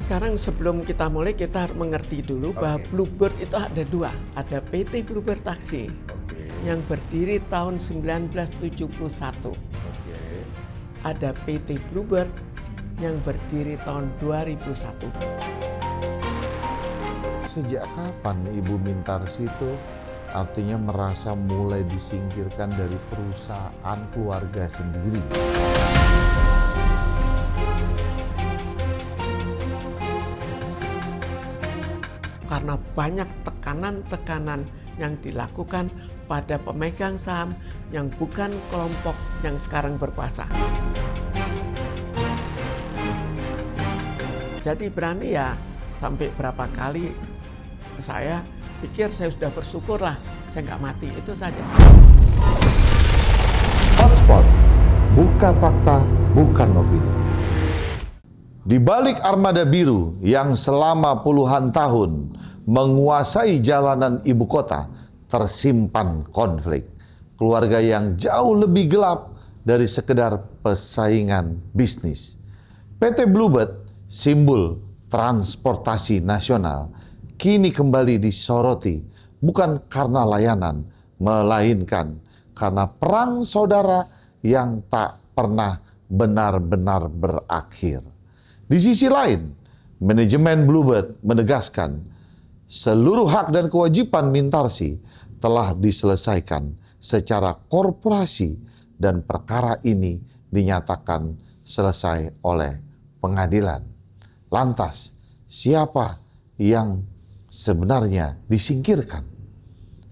Sekarang sebelum kita mulai, kita harus mengerti dulu bahwa Bluebird itu ada dua. Ada PT Bluebird Taksi yang berdiri tahun 1971. Ada PT Bluebird yang berdiri tahun 2001. Sejak kapan Ibu Mintarsi itu artinya merasa mulai disingkirkan dari perusahaan keluarga sendiri? Karena banyak tekanan-tekanan yang dilakukan pada pemegang saham yang bukan kelompok yang sekarang berkuasa. Jadi berani ya, sampai berapa kali saya pikir saya sudah bersyukur lah, saya nggak mati, itu saja. Hotspot, buka fakta, bukan opini. Di balik armada biru yang selama puluhan tahun menguasai jalanan ibu kota, tersimpan konflik keluarga yang jauh lebih gelap dari sekedar persaingan bisnis. PT Bluebird, simbol transportasi nasional, kini kembali disoroti bukan karena layanan, melainkan karena perang saudara yang tak pernah benar-benar berakhir. Di sisi lain, manajemen Bluebird menegaskan seluruh hak dan kewajiban Mintarsi telah diselesaikan secara korporasi dan perkara ini dinyatakan selesai oleh pengadilan. Lantas, siapa yang sebenarnya disingkirkan?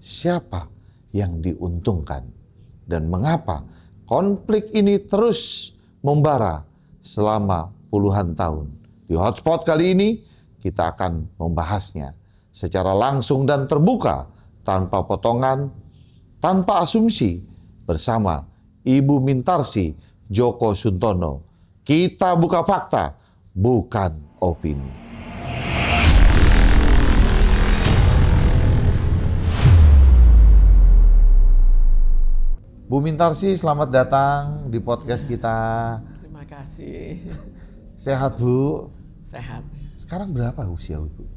Siapa yang diuntungkan? Dan mengapa konflik ini terus membara selama puluhan tahun? Di Hotspot kali ini kita akan membahasnya secara langsung dan terbuka, tanpa potongan, tanpa asumsi, bersama Ibu Mintarsi Djoko Suntono. Kita buka fakta, bukan opini. Bu Mintarsi, selamat datang di podcast kita. Terima kasih. Sehat, Bu? Sehat. Sekarang berapa usia Ibu?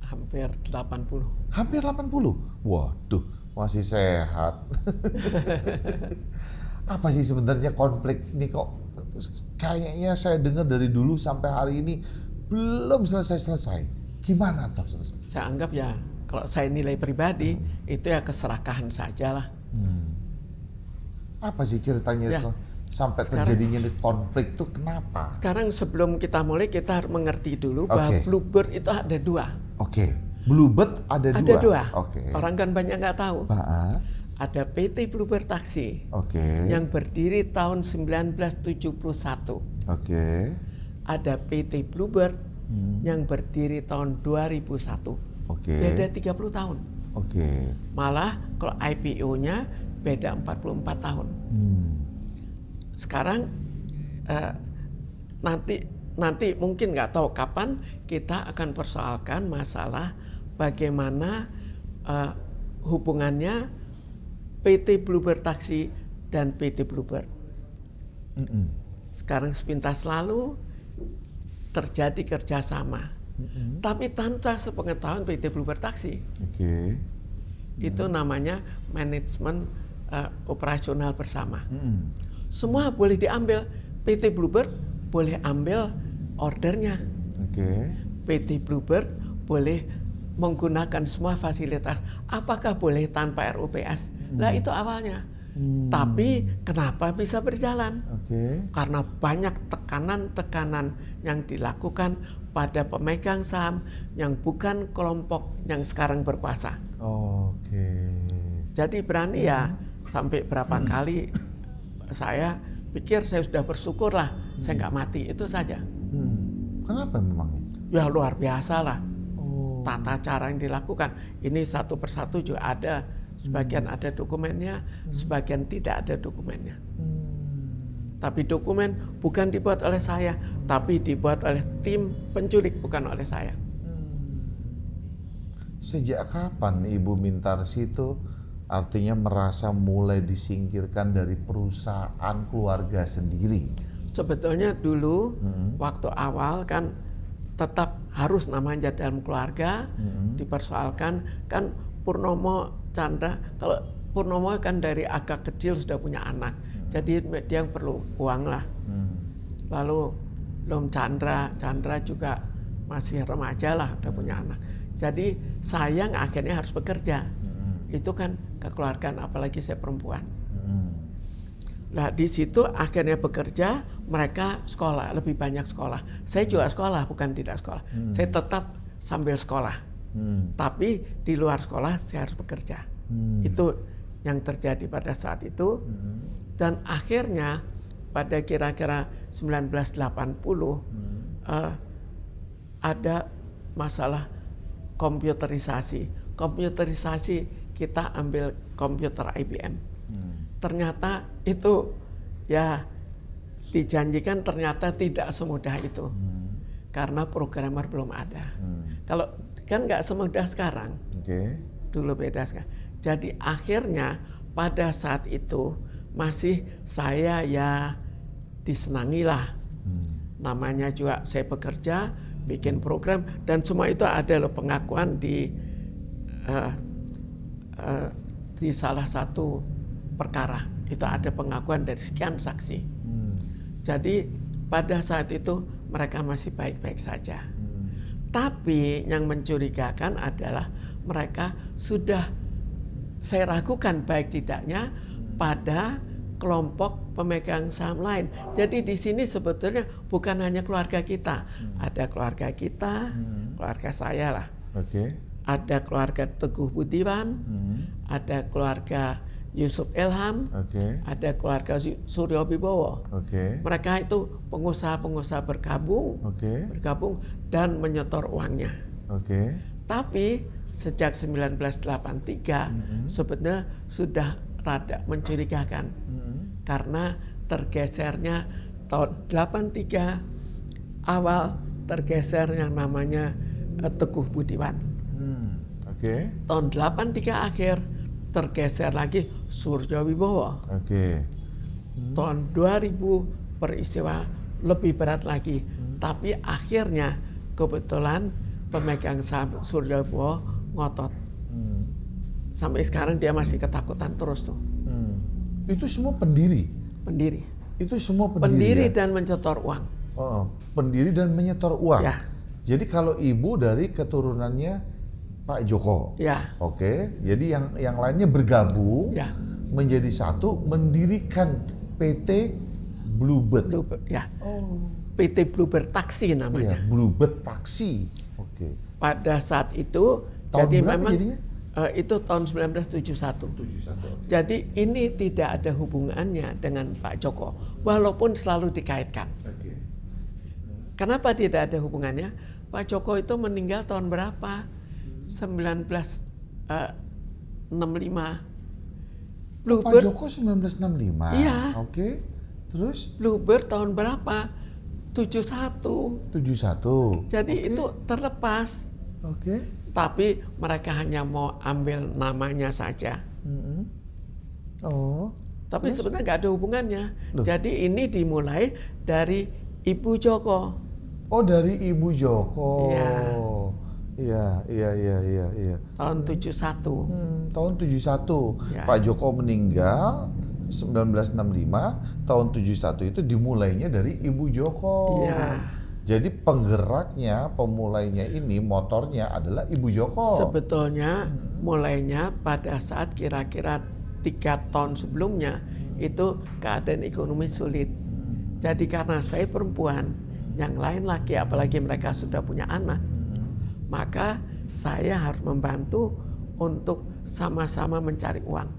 Hampir 80. Hampir 80? Waduh, masih sehat. Apa sih sebenarnya konflik ini kok? Kayaknya saya dengar dari dulu sampai hari ini belum selesai-selesai. Gimana toh selesai? Saya anggap ya, kalau saya nilai pribadi, itu ya keserakahan saja lah. Apa sih ceritanya itu? Sampai terjadinya konflik itu kenapa? Sekarang sebelum kita mulai, kita harus mengerti dulu bahwa Bluebird itu ada dua. Bluebird ada dua? Ada dua. Oke. Orang kan banyak nggak tahu. Ada PT Bluebird Taksi yang berdiri tahun 1971. Ada PT Bluebird yang berdiri tahun 2001. Beda 30 tahun. Malah kalau IPO-nya beda 44 tahun. Sekarang nanti mungkin nggak tahu kapan kita akan persoalkan masalah bagaimana hubungannya PT Bluebird Taksi dan PT Bluebird. Sekarang sepintas lalu terjadi kerjasama, tapi tanpa sepengetahuan PT Bluebird Taksi. Itu namanya manajemen operasional bersama. Semua boleh diambil, PT Bluebird boleh ambil ordernya. PT Bluebird boleh menggunakan semua fasilitas. Apakah boleh tanpa RUPS? Lah itu awalnya. Tapi kenapa bisa berjalan? Karena banyak tekanan-tekanan yang dilakukan pada pemegang saham yang bukan kelompok yang sekarang berkuasa. Jadi berani ya, sampai berapa kali saya pikir saya sudah bersyukur lah, saya nggak mati, itu saja. Kenapa memangnya? Ya luar biasa lah. Tata cara yang dilakukan. Ini satu persatu juga ada. Sebagian ada dokumennya, sebagian tidak ada dokumennya. Tapi dokumen bukan dibuat oleh saya, tapi dibuat oleh tim penculik, bukan oleh saya. Sejak kapan Ibu Mintarsi itu artinya merasa mulai disingkirkan dari perusahaan keluarga sendiri? Sebetulnya dulu waktu awal kan tetap harus namanya dalam keluarga, dipersoalkan kan Purnomo Chandra. Kalau Purnomo kan dari agak kecil sudah punya anak, jadi dia perlu uang lah. Lalu belum Chandra juga masih remaja lah, udah punya anak. Jadi saya akhirnya harus bekerja. Itu kan kekeluargaan, apalagi saya perempuan. Nah di situ akhirnya bekerja, mereka sekolah, lebih banyak sekolah. Saya juga sekolah, bukan tidak sekolah. Saya tetap sambil sekolah. Tapi di luar sekolah saya harus bekerja. Itu yang terjadi pada saat itu. Dan akhirnya pada kira-kira 1980 ada masalah komputerisasi. Komputerisasi kita ambil komputer IBM. Ternyata itu ya dijanjikan, ternyata tidak semudah itu. Karena programmer belum ada. Kalau kan nggak semudah sekarang. Dulu beda sekarang. Jadi akhirnya pada saat itu masih saya ya disenangilah. Namanya juga saya bekerja, bikin program, dan semua itu ada loh pengakuan di salah satu perkara. Itu ada pengakuan dari sekian saksi. Jadi pada saat itu mereka masih baik-baik saja. Tapi yang mencurigakan adalah mereka sudah, saya ragukan baik tidaknya, pada kelompok pemegang saham lain. Jadi di sini sebetulnya bukan hanya keluarga kita, ada keluarga kita, keluarga saya lah, ada keluarga Teguh Budiman, ada keluarga Yusuf Ilham, ada keluarga Suryo Wibowo. Mereka itu pengusaha-pengusaha bergabung dan menyetor uangnya. Tapi sejak 1983 sebetulnya sudah rada mencurigakan karena tergesernya tahun 83 awal tergeser yang namanya Teguh Budiman. Tahun 83 akhir tergeser lagi Suryo Wibowo. Tahun 2000 peristiwa lebih berat lagi. Tapi akhirnya kebetulan pemegang saham Suryo Wibowo ngotot. Sampai sekarang dia masih ketakutan terus tuh. Itu semua pendiri? Pendiri. Itu semua pendiri, pendiri ya? Dan menyetor uang. Pendiri dan menyetor uang? Ya. Jadi kalau ibu dari keturunannya Pak Joko? Ya. Jadi yang lainnya bergabung menjadi satu, mendirikan PT Bluebird. Ya. PT Bluebird Taksi namanya. Bluebird Taksi. Pada saat itu, tahun jadi berapa memang jadinya? Itu tahun 1971. Jadi ini tidak ada hubungannya dengan Pak Joko, walaupun selalu dikaitkan. Kenapa tidak ada hubungannya? Pak Joko itu meninggal tahun berapa? 1965. Pak Joko 1965? Iya. Terus? Bluebird tahun berapa? 71. Jadi itu terlepas. Tapi mereka hanya mau ambil namanya saja. Tapi sebenarnya nggak ada hubungannya. Jadi ini dimulai dari Ibu Joko. Dari Ibu Joko. Iya. Tahun 71. Tahun 71. Pak Joko meninggal 1965, tahun 71 itu dimulainya dari Ibu Joko. Jadi penggeraknya, pemulainya ini, motornya adalah Ibu Joko. Sebetulnya mulainya pada saat kira-kira 3 tahun sebelumnya itu keadaan ekonomi sulit. Jadi karena saya perempuan, yang lain laki, apalagi mereka sudah punya anak, maka saya harus membantu untuk sama-sama mencari uang.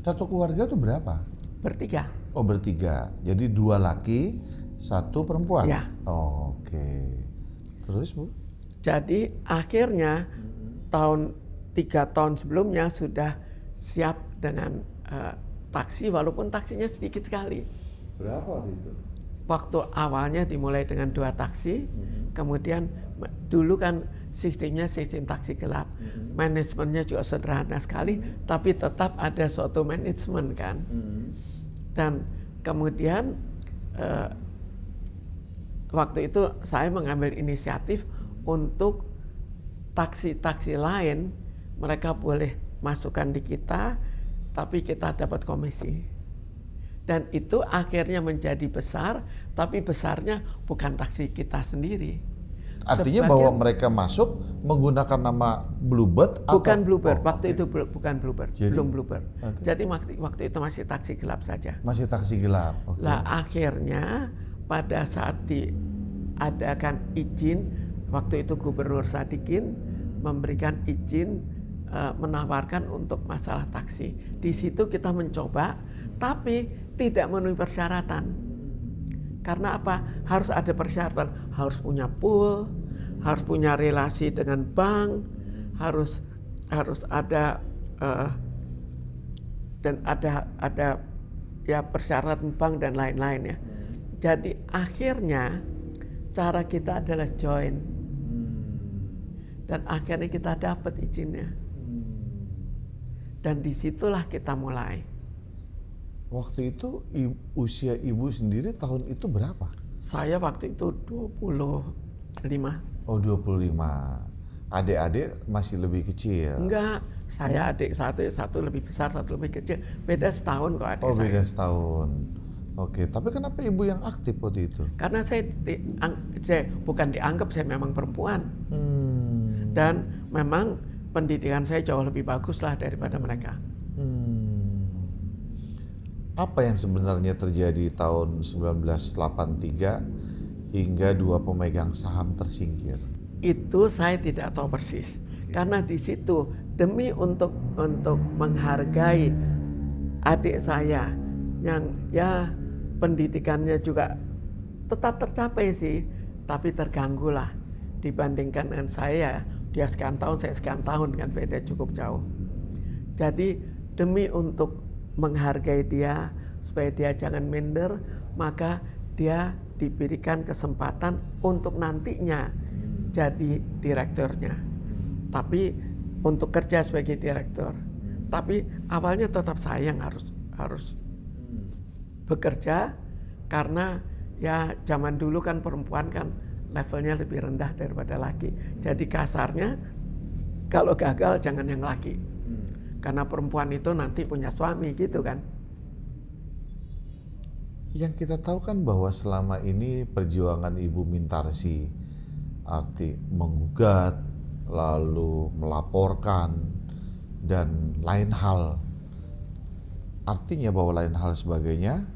Satu keluarga itu berapa? Bertiga. Bertiga. Jadi 2 laki, 1 perempuan? Ya. Terus Bu? Jadi akhirnya 3 tahun sebelumnya sudah siap dengan taksi, walaupun taksinya sedikit sekali. Berapa waktu itu? Waktu awalnya dimulai dengan 2 taksi, kemudian dulu kan sistemnya sistem taksi gelap. Manajemennya juga sederhana sekali, tapi tetap ada suatu manajemen kan. Dan kemudian waktu itu saya mengambil inisiatif untuk taksi-taksi lain, mereka boleh masukkan di kita, tapi kita dapat komisi. Dan itu akhirnya menjadi besar, tapi besarnya bukan taksi kita sendiri. Artinya bahwa mereka masuk menggunakan nama Bluebird atau? Bukan Bluebird, waktu itu bukan Bluebird, belum Bluebird. Jadi waktu itu masih taksi gelap saja. Masih taksi gelap. Lah akhirnya pada saat diadakan izin, waktu itu Gubernur Sadikin memberikan izin menawarkan untuk masalah taksi. Di situ kita mencoba, tapi tidak memenuhi persyaratan. Karena apa? Harus ada persyaratan, harus punya pool, harus punya relasi dengan bank, harus ada dan ada ya persyaratan bank dan lain-lain ya. Jadi akhirnya cara kita adalah join. Dan akhirnya kita dapat izinnya. Dan disitulah kita mulai. Waktu itu usia ibu sendiri tahun itu berapa? Saya waktu itu 25. Oh 25. Adik-adik masih lebih kecil? Enggak, saya adik satu lebih besar, satu lebih kecil. Beda setahun kok adik saya. Oh beda setahun. Oke, tapi kenapa ibu yang aktif waktu itu? Karena saya bukan dianggap, saya memang perempuan. Dan memang pendidikan saya jauh lebih bagus lah daripada mereka. Apa yang sebenarnya terjadi tahun 1983 hingga dua pemegang saham tersingkir? Itu saya tidak tahu persis. Karena di situ demi untuk menghargai adik saya yang ya pendidikannya juga tetap tercapai sih, tapi terganggu lah dibandingkan dengan saya. Dia sekian tahun, saya sekian tahun, kan beda cukup jauh. Jadi demi untuk menghargai dia supaya dia jangan minder, maka dia diberikan kesempatan untuk nantinya jadi direkturnya. Tapi untuk kerja sebagai direktur. Tapi awalnya tetap saya yang harus bekerja, karena ya zaman dulu kan perempuan kan levelnya lebih rendah daripada laki. Jadi kasarnya kalau gagal jangan yang laki. Karena perempuan itu nanti punya suami gitu kan. Yang kita tahu kan bahwa selama ini perjuangan Ibu Mintarsih, arti menggugat, lalu melaporkan, dan lain hal. Artinya bahwa lain hal sebagainya,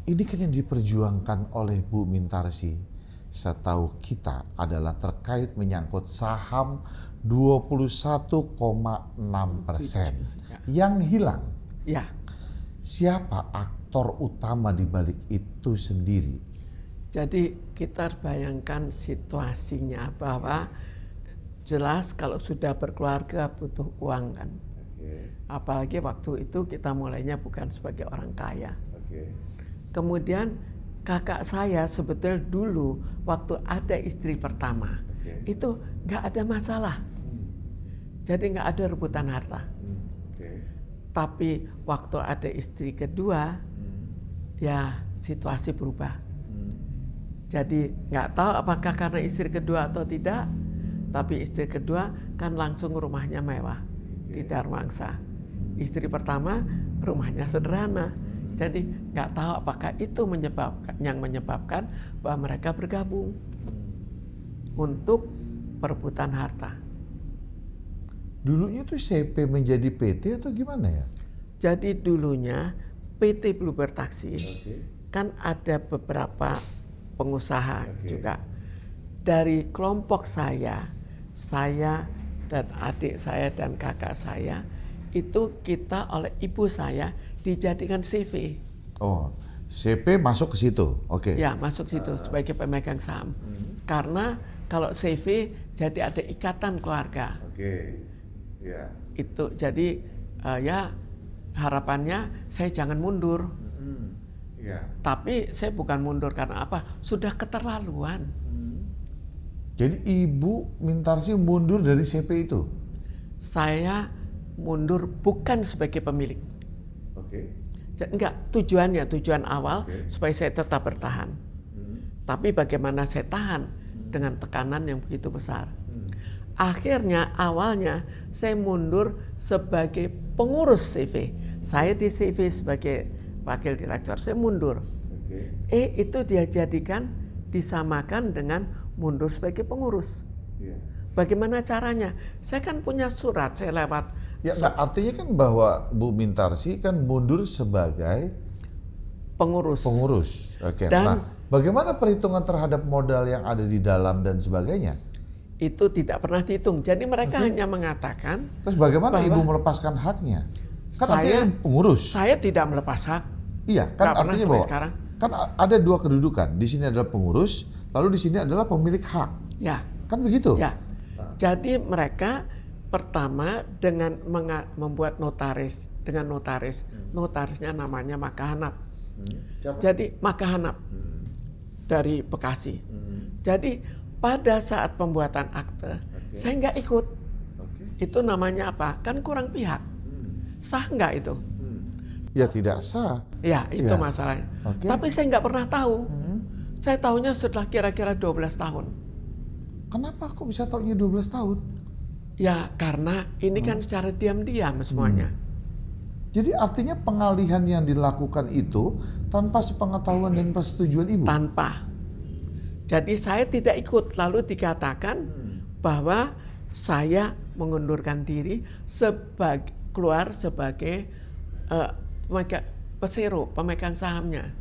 ini kan yang diperjuangkan oleh Bu Mintarsih, setahu kita adalah terkait menyangkut saham 21,6% yang hilang. Ya. Siapa aktor utama di balik itu sendiri? Jadi kita bayangkan situasinya bahwa jelas kalau sudah berkeluarga butuh uang kan. Apalagi waktu itu kita mulainya bukan sebagai orang kaya. Kemudian kakak saya sebetulnya dulu waktu ada istri pertama itu nggak ada masalah, jadi nggak ada rebutan harta. Tapi waktu ada istri kedua, ya situasi berubah. Jadi nggak tahu apakah karena istri kedua atau tidak, tapi istri kedua kan langsung rumahnya mewah di Darmangsa. Istri pertama rumahnya sederhana. Jadi nggak tahu apakah itu yang menyebabkan bahwa mereka bergabung untuk perebutan harta. Dulunya tuh CP menjadi PT atau gimana ya? Jadi dulunya PT Bluebird Taksi kan ada beberapa pengusaha juga. Dari kelompok saya dan adik saya dan kakak saya, itu kita oleh ibu saya dijadikan CV. Oh, CP masuk ke situ, Ya, masuk situ sebagai pemegang saham. Karena kalau CV jadi ada ikatan keluarga. Itu jadi ya harapannya saya jangan mundur. Tapi saya bukan mundur karena apa? Sudah keterlaluan. Jadi Ibu Mintarsih mundur dari CP itu? Saya mundur bukan sebagai pemilik. Enggak, tujuan awal supaya saya tetap bertahan. Tapi bagaimana saya tahan dengan tekanan yang begitu besar. Akhirnya awalnya saya mundur sebagai pengurus CV. Saya di CV sebagai wakil direktur, saya mundur. Itu dia jadikan disamakan dengan mundur sebagai pengurus. Bagaimana caranya? Saya kan punya surat, saya lewat. Ya, artinya kan bahwa Bu Mintarsih kan mundur sebagai pengurus. Oke. Nah, bagaimana perhitungan terhadap modal yang ada di dalam dan sebagainya? Itu tidak pernah dihitung. Jadi mereka hanya mengatakan. Terus bagaimana Ibu melepaskan haknya? Kan artinya pengurus. Saya tidak melepas hak. Iya, kan artinya bahwa sekarang. Kan ada dua kedudukan. Di sini adalah pengurus, lalu di sini adalah pemilik hak. Ya. Kan begitu? Ya. Jadi mereka pertama dengan membuat notaris, notarisnya namanya Makahanap. Jadi Makahanap dari Bekasi. Jadi pada saat pembuatan akte, saya nggak ikut. Itu namanya apa? Kan kurang pihak. Sah nggak itu? Ya tidak sah. Ya itu masalahnya. Tapi saya nggak pernah tahu. Saya tahunya setelah kira-kira 12 tahun. Kenapa kok bisa tahunya 12 tahun? Ya karena ini kan secara diam-diam semuanya. Jadi artinya pengalihan yang dilakukan itu tanpa sepengetahuan dan persetujuan Ibu? Tanpa. Jadi saya tidak ikut, lalu dikatakan bahwa saya mengundurkan diri keluar sebagai pemegang sahamnya.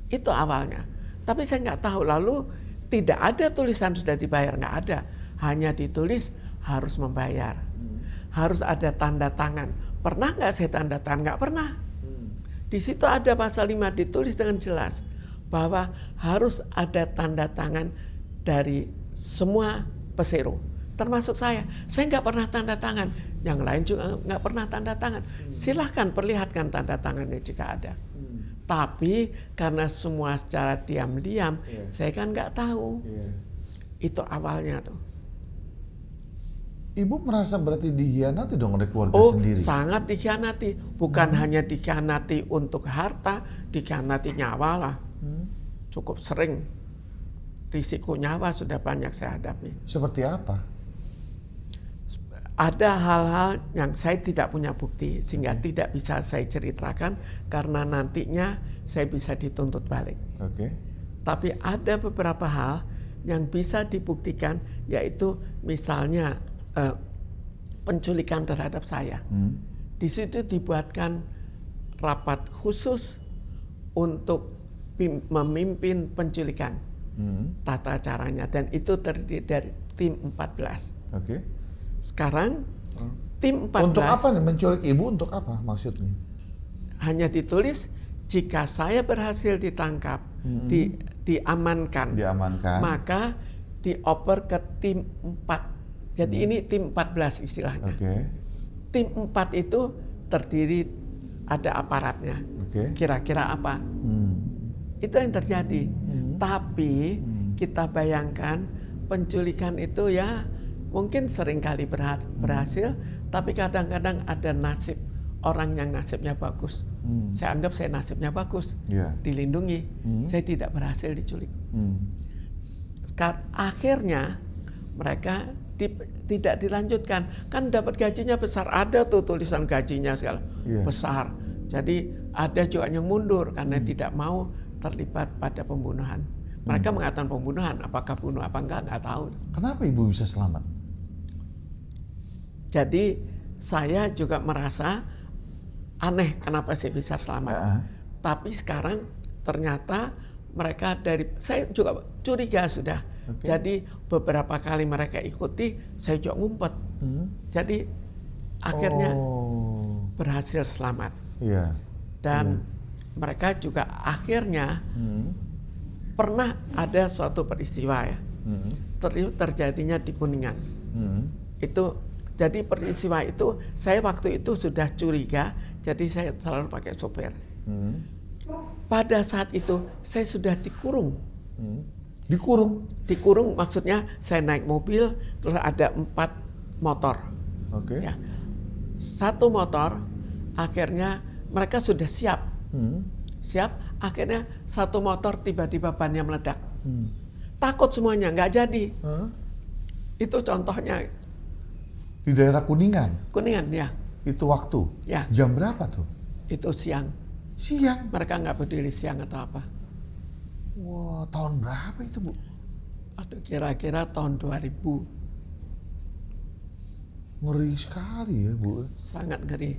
Itu awalnya. Tapi saya nggak tahu, lalu tidak ada tulisan sudah dibayar, nggak ada. Hanya ditulis harus membayar. Harus ada tanda tangan. Pernah nggak saya tanda tangan? Nggak pernah. Di situ ada pasal 5 ditulis dengan jelas bahwa harus ada tanda tangan dari semua peseru, termasuk saya. Saya nggak pernah tanda tangan, yang lain juga nggak pernah tanda tangan. Silahkan perlihatkan tanda tangannya jika ada. Tapi karena semua secara diam-diam, saya kan nggak tahu. Itu awalnya tuh. Ibu merasa berarti dikhianati dong oleh keluarga sendiri? Oh, sangat dikhianati. Bukan hanya dikhianati untuk harta, dikhianati nyawa lah. Cukup sering. Risiko nyawa sudah banyak saya hadapi. Seperti apa? Ada hal-hal yang saya tidak punya bukti sehingga tidak bisa saya ceritakan karena nantinya saya bisa dituntut balik. Tapi ada beberapa hal yang bisa dibuktikan, yaitu misalnya penculikan terhadap saya. Di situ dibuatkan rapat khusus untuk memimpin penculikan, tata caranya, dan itu terdiri dari tim 14. Sekarang tim 14. Untuk apa nih menculik Ibu? Untuk apa maksudnya? Hanya ditulis jika saya berhasil ditangkap, diamankan, maka dioper ke tim 4. Jadi ini tim 14 istilahnya. Tim 4 itu terdiri, ada aparatnya. Kira-kira apa? Itu yang terjadi. Tapi kita bayangkan penculikan itu ya mungkin seringkali berhasil, tapi kadang-kadang ada nasib orang yang nasibnya bagus. Saya anggap saya nasibnya bagus, dilindungi. Saya tidak berhasil diculik. Akhirnya mereka tidak dilanjutkan. Kan dapat gajinya besar, ada tuh tulisan gajinya segala besar. Jadi ada juga yang mundur karena tidak mau terlibat pada pembunuhan. Mereka mengatakan pembunuhan, apakah bunuh apa enggak tahu. Kenapa Ibu bisa selamat? Jadi saya juga merasa aneh kenapa saya bisa selamat. Tapi sekarang ternyata mereka saya juga curiga sudah. Jadi beberapa kali mereka ikuti, saya juga ngumpet. Jadi akhirnya berhasil selamat. Dan mereka juga akhirnya pernah ada suatu peristiwa ya, terjadinya di Kuningan. Itu jadi peristiwa itu saya waktu itu sudah curiga, jadi saya selalu pakai sopir. Pada saat itu saya sudah dikurung. Dikurung maksudnya saya naik mobil, terus ada 4 motor. Ya. 1 motor akhirnya mereka sudah siap. Siap, akhirnya satu motor tiba-tiba bannya meledak. Takut semuanya, nggak jadi. Itu contohnya. Di daerah Kuningan? Kuningan, ya. Itu waktu? Ya. Jam berapa tuh? Itu siang. Siang? Mereka nggak peduli siang atau apa. Wah, tahun berapa itu, Bu? Aduh, kira-kira tahun 2000. Ngeri sekali ya, Bu. Sangat ngeri.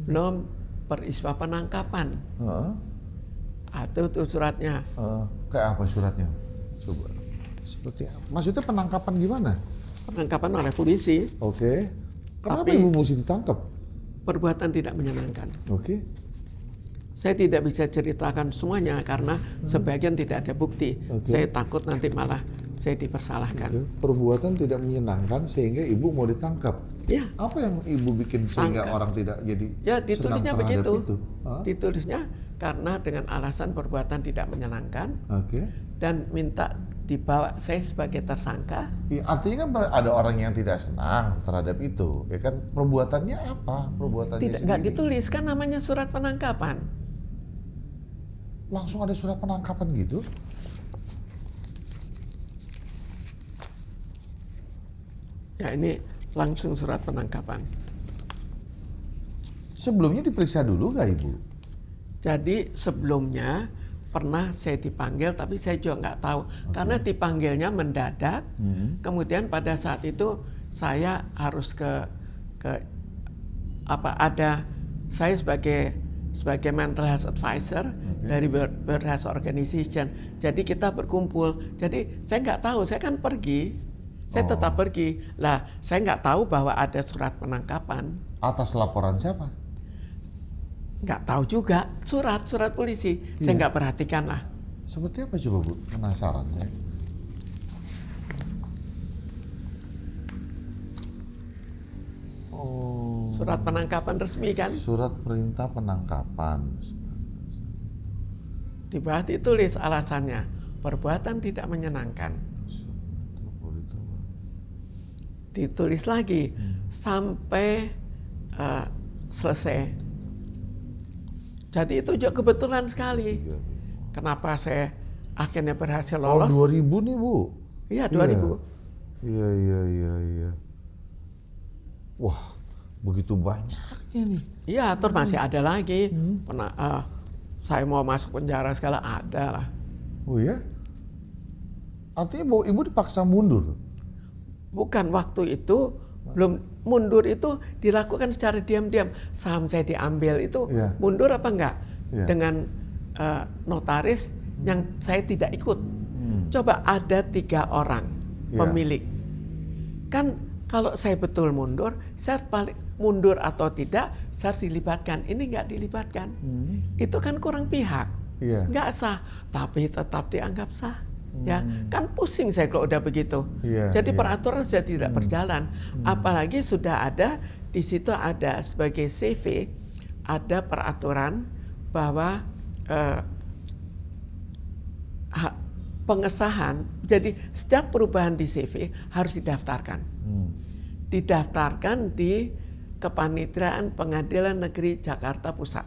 Belum peristiwa penangkapan. Itu tuh suratnya. Kayak apa suratnya? Coba. Seperti apa? Maksudnya penangkapan gimana? Penangkapan oleh polisi. Oke. Kenapa Ibu mesti ditangkap? Perbuatan tidak menyenangkan. Oke. Saya tidak bisa ceritakan semuanya karena sebagian tidak ada bukti. Saya takut nanti malah saya dipersalahkan. Perbuatan tidak menyenangkan sehingga Ibu mau ditangkap. Ya. Apa yang Ibu bikin sehingga orang tidak jadi senang terhadap begitu. itu? Ditulisnya karena dengan alasan perbuatan tidak menyenangkan. Dan minta dibawa saya sebagai tersangka. Ya, artinya kan ada orang yang tidak senang terhadap itu. Ya kan perbuatannya apa? Perbuatannya tidak, sendiri. Nggak ditulis, kan namanya surat penangkapan. Langsung ada surat penangkapan gitu? Ya, ini langsung surat penangkapan. Sebelumnya diperiksa dulu nggak Ibu? Jadi sebelumnya pernah saya dipanggil, tapi saya juga nggak tahu. Karena dipanggilnya mendadak, kemudian pada saat itu saya harus saya sebagai mental health advisor dari World Health Organization. Jadi kita berkumpul. Jadi saya nggak tahu, saya kan pergi. Saya tetap pergi. Lah, saya nggak tahu bahwa ada surat penangkapan. Atas laporan siapa? Nggak tahu juga. Surat polisi. Saya nggak perhatikan lah. Seperti apa coba Bu? Penasaran saya. Surat penangkapan resmi kan? Surat perintah penangkapan. Di bawah ditulis alasannya. Perbuatan tidak menyenangkan. Ditulis lagi sampai selesai. Jadi itu juga kebetulan sekali. Kenapa saya akhirnya berhasil lolos? Oh, 2000 nih Bu? Iya, 2000. Iya. Wah, begitu banyaknya nih. Iya, terus masih ada lagi. Saya mau masuk penjara segala ada lah. Oh ya? Artinya bahwa Ibu dipaksa mundur? Bukan, waktu itu belum mundur, itu dilakukan secara diam-diam. Saham saya diambil itu mundur apa enggak? Dengan notaris yang saya tidak ikut. Coba ada 3 orang pemilik. Kan kalau saya betul mundur, saya balik mundur atau tidak, saya harus dilibatkan. Ini enggak dilibatkan. Itu kan kurang pihak. Enggak sah, tapi tetap dianggap sah. Ya, kan pusing saya kalau udah begitu. Jadi peraturan sudah tidak berjalan. Apalagi sudah ada di situ, ada sebagai CV ada peraturan bahwa pengesahan. Jadi setiap perubahan di CV harus didaftarkan. Didaftarkan di Kepanitiaan Pengadilan Negeri Jakarta Pusat.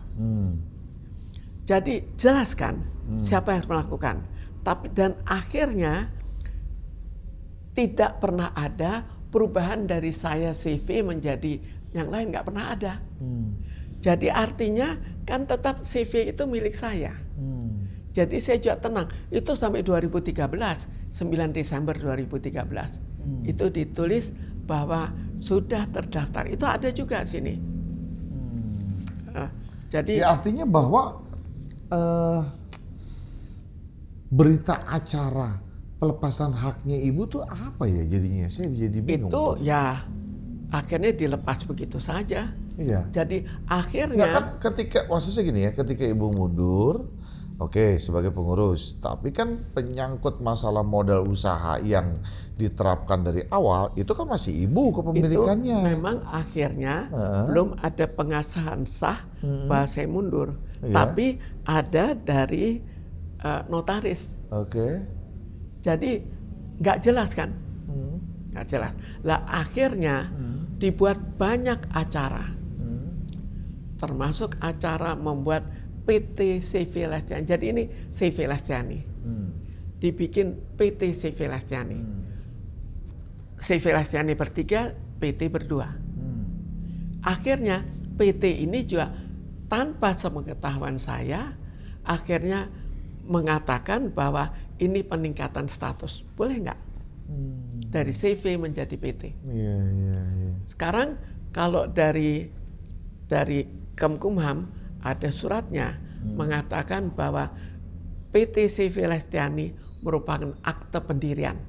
Jadi jelaskan siapa yang harus melakukan. Tapi dan akhirnya tidak pernah ada perubahan dari saya CV menjadi yang lain, nggak pernah ada. Jadi artinya kan tetap CV itu milik saya. Jadi saya juga tenang. Itu sampai 2013, 9 Desember 2013. Itu ditulis bahwa sudah terdaftar. Itu ada juga sini. Jadi ya, artinya bahwa berita acara pelepasan haknya Ibu tuh apa ya jadinya? Saya jadi bingung. Itu ya akhirnya dilepas begitu saja. Iya. Jadi akhirnya kan maksudnya gini ya, ketika Ibu mundur, sebagai pengurus, tapi kan penyangkut masalah modal usaha yang diterapkan dari awal, itu kan masih Ibu kepemilikannya. Itu memang akhirnya belum ada pengesahan sah bahwa saya mundur. Tapi ada dari notaris. Jadi nggak jelas kan? Nggak jelas. Lah akhirnya dibuat banyak acara. termasuk acara membuat PT CV Lestiani. Jadi ini CV Lestiani. Dibikin PT CV Lestiani. CV Lestiani bertiga, PT berdua. Akhirnya PT ini juga tanpa sepengetahuan saya, akhirnya mengatakan bahwa ini peningkatan status. Boleh nggak? Dari CV menjadi PT. Sekarang kalau dari Kemkumham ada suratnya mengatakan bahwa PT CV Lestiani merupakan akte pendirian.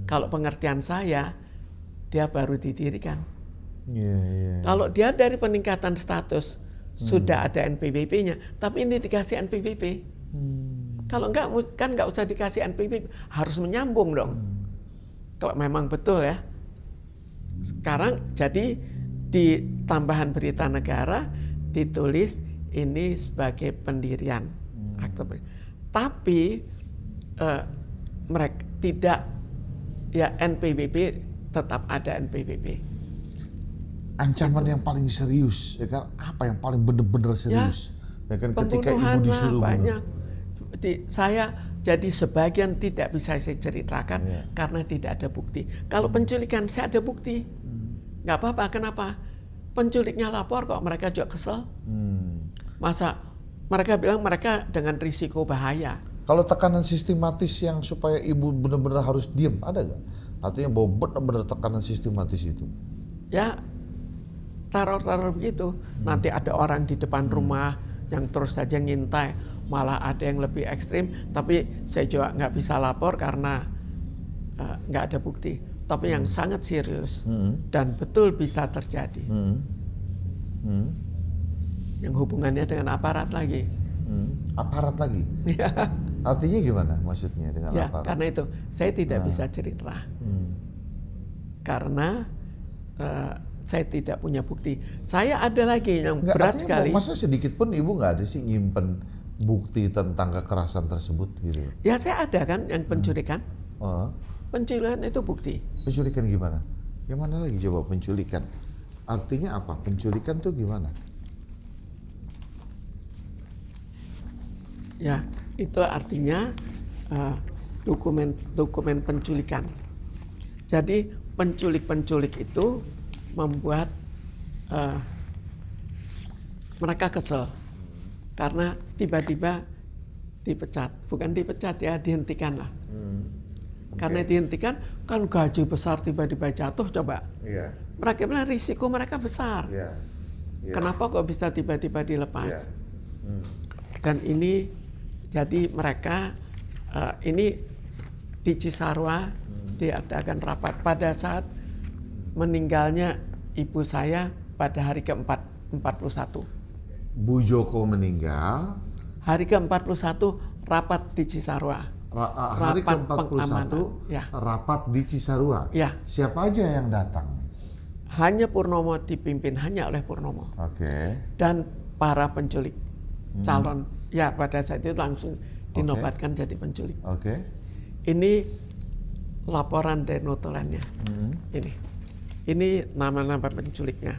Kalau pengertian saya, dia baru didirikan. Kalau dia dari peningkatan status sudah ada NPWP-nya, tapi ini dikasih NPWP. Kalau enggak, kan nggak usah dikasih NPWP, harus menyambung dong. Kalau memang betul ya. Sekarang jadi di tambahan berita negara ditulis ini sebagai pendirian akte. Tapi mereka tidak, ya NPWP tetap ada NPWP. Ancaman yang paling serius, ya kan? Apa yang paling benar-benar serius? Ya kan, ketika ibu disuruh banyak. Saya jadi sebagian tidak bisa saya ceritakan karena tidak ada bukti. Kalau penculikan saya ada bukti, nggak apa-apa. Kenapa? Penculiknya lapor kok, mereka juga kesel. Masa mereka bilang mereka dengan risiko bahaya. Kalau tekanan sistematis yang supaya ibu benar-benar harus diam, ada nggak? Artinya bahwa benar-benar tekanan sistematis itu? Ya, teror-teror begitu. Nanti ada orang di depan rumah yang terus saja ngintai, malah ada yang lebih ekstrim. Tapi saya juga nggak bisa lapor karena nggak ada bukti. Tapi yang sangat serius dan betul bisa terjadi. Yang hubungannya dengan aparat lagi. Aparat lagi? Ya. Artinya gimana maksudnya dengan aparat? Karena itu saya tidak bisa cerita. Karena saya tidak punya bukti. Saya ada lagi yang berat sekali. Masa sedikit pun ibu nggak ada sih nyimpen bukti tentang kekerasan tersebut gitu? Ya saya ada kan yang penculikan. Penculikan itu bukti. Penculikan gimana? Gimana lagi coba penculikan? Artinya apa? Penculikan tuh gimana? Ya, itu artinya dokumen penculikan. Jadi penculik itu membuat mereka kesel karena tiba-tiba dipecat. Bukan dipecat ya, dihentikan lah. Karena dihentikan, kan gaji besar tiba-tiba jatuh, coba. Mereka bilang risiko mereka besar. Kenapa kok bisa tiba-tiba dilepas? Dan ini, jadi mereka, ini di Cisarua diadakan rapat pada saat meninggalnya ibu saya pada hari ke-41. Bu Joko meninggal. Hari ke-41 rapat di Cisarua. Hari ke-41 rapat di Cisarua. Ya. Siapa aja yang datang? Hanya Purnomo, dipimpin hanya oleh Purnomo. Dan para penculik calon. Ya, pada saat itu langsung dinobatkan jadi penculik. Ini laporan denotolannya. Ini nama-nama penculiknya.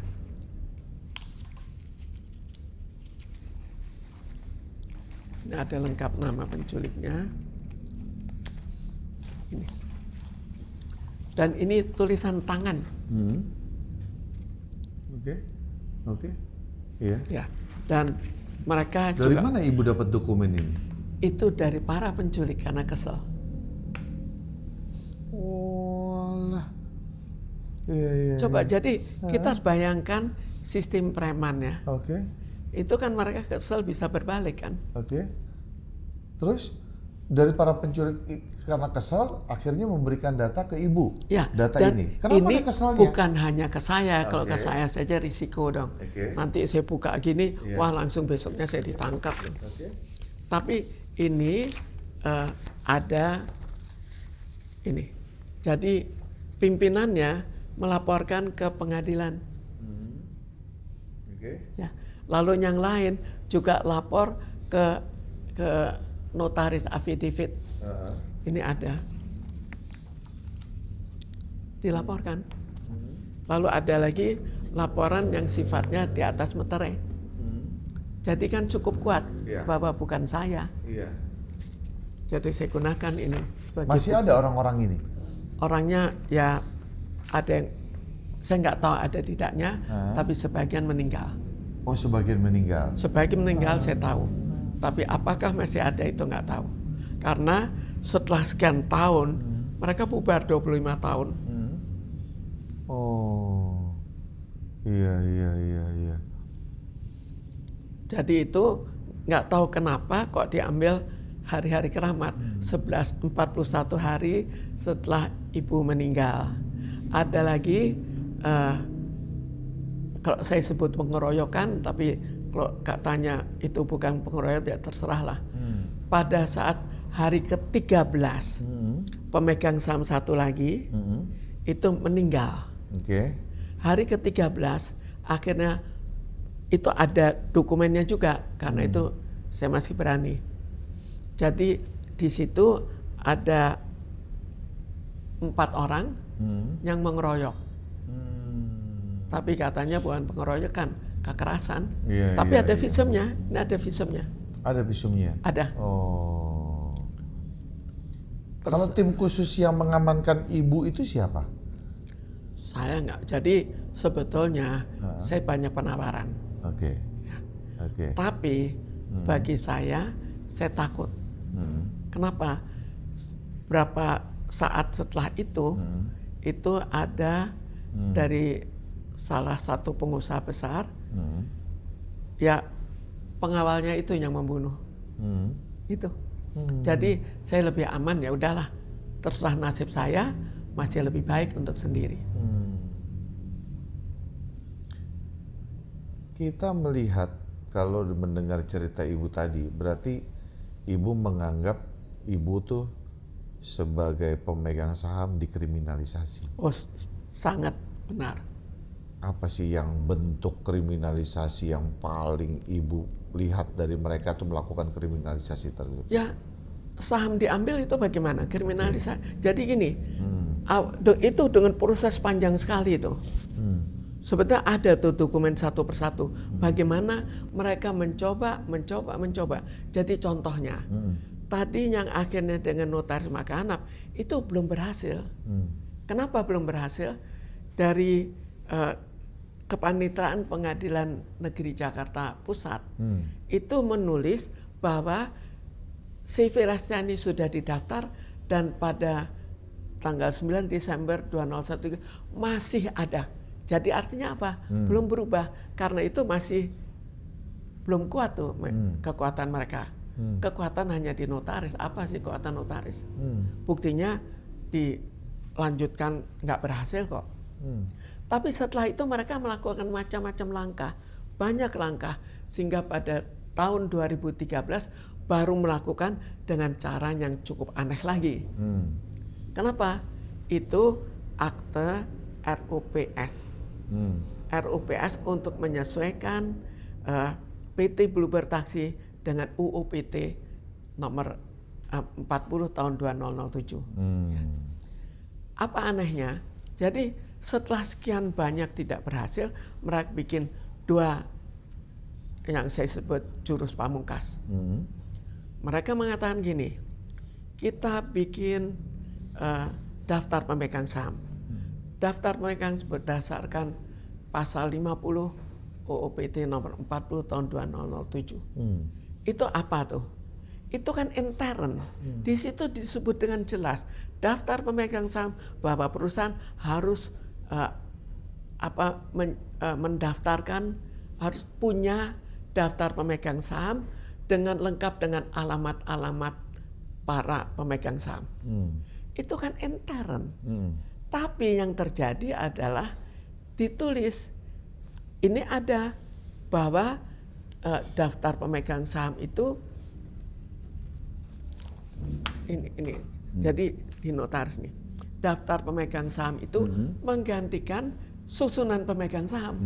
Ini ada lengkap nama penculiknya. Ini. Dan ini tulisan tangan. Ya. Dan mereka dari juga, mana ibu dapat dokumen ini? Itu dari para penculik karena kesel. Coba jadi kita bayangkan sistem preman ya. Itu kan mereka kesel bisa berbalik kan. Terus dari para penculik karena kesal akhirnya memberikan data ke ibu. Ya, data dan ini. Kenapa ini kesalnya? Bukan hanya ke saya. Kalau ke saya saja risiko dong. Nanti saya buka gini, wah langsung besoknya saya ditangkap. Tapi ini ada ini. Jadi pimpinannya melaporkan ke pengadilan. Ya. Lalu yang lain juga lapor ke notaris affidavit. Ini ada. Dilaporkan. Lalu ada lagi laporan yang sifatnya di atas meterai. Jadi kan cukup kuat bahwa bukan saya. Jadi saya gunakan ini sebagai Masih bukti. ada orang-orang ini? Orangnya ya ada yang saya nggak tahu ada tidaknya, tapi sebagian meninggal. Oh, sebagian meninggal. Sebagian meninggal saya tahu, tapi apakah masih ada itu nggak tahu. Karena setelah sekian tahun mereka bubar 25 tahun. Oh, iya. Jadi itu nggak tahu kenapa kok diambil hari-hari keramat, 41 hari setelah ibu meninggal. Ada lagi, kalau saya sebut pengeroyokan, tapi kalau katanya itu bukan pengeroyokan, ya terserahlah. Pada saat hari ke-13, pemegang saham satu lagi, itu meninggal. Hari ke-13, akhirnya itu ada dokumennya juga, karena itu saya masih berani. Jadi di situ ada 4 orang yang mengeroyok. Tapi katanya bukan pengeroyokan, kekerasan. Tapi ada visumnya, ini ada visumnya. Ada visumnya? Ada. Oh. Kalau tim khusus yang mengamankan ibu itu siapa? Saya nggak. Jadi sebetulnya saya banyak penawaran. Tapi bagi saya takut. Kenapa? Berapa saat setelah itu ada dari salah satu pengusaha besar, ya pengawalnya itu yang membunuh. Itu. Jadi saya lebih aman, ya udahlah, terserah nasib saya, masih lebih baik untuk sendiri. Kita melihat, kalau mendengar cerita ibu tadi, berarti ibu menganggap ibu tuh sebagai pemegang saham dikriminalisasi. Oh, sangat benar. Apa sih yang bentuk kriminalisasi yang paling ibu lihat dari mereka tuh melakukan kriminalisasi tersebut? Ya, saham diambil itu bagaimana? Kriminalisasi. Jadi gini, itu dengan proses panjang sekali itu. Sebetulnya ada tuh dokumen satu persatu. Bagaimana mereka mencoba. Jadi contohnya, tadi yang akhirnya dengan notaris Makahanap itu belum berhasil. Kenapa belum berhasil? Dari Kepanitraan Pengadilan Negeri Jakarta Pusat itu menulis bahwa CV Rastiani sudah didaftar dan pada tanggal 9 Desember 2001 masih ada. Jadi artinya apa? Belum berubah. Karena itu masih belum kuat tuh kekuatan mereka. Kekuatan hanya di notaris. Apa sih kekuatan notaris? Buktinya dilanjutkan nggak berhasil kok. Tapi setelah itu mereka melakukan macam-macam langkah. Banyak langkah. Sehingga pada tahun 2013 baru melakukan dengan cara yang cukup aneh lagi. Kenapa? Itu akte RUPS. RUPS untuk menyesuaikan PT Bluebird Taxi dengan UU PT nomor 40 tahun 2007. Apa anehnya? Jadi setelah sekian banyak tidak berhasil, mereka bikin 2 yang saya sebut jurus pamungkas. Mereka mengatakan gini, kita bikin daftar pemegang saham. Daftar pemegang berdasarkan pasal 50 UU PT nomor 40 tahun 2007. Itu apa tuh? Itu kan intern. Di situ disebut dengan jelas daftar pemegang saham bahwa perusahaan harus mendaftarkan, harus punya daftar pemegang saham dengan lengkap dengan alamat-alamat para pemegang saham. Itu kan intern. Tapi yang terjadi adalah ditulis ini ada bahwa daftar pemegang saham itu ini. Jadi di notaris nih, daftar pemegang saham itu menggantikan susunan pemegang saham.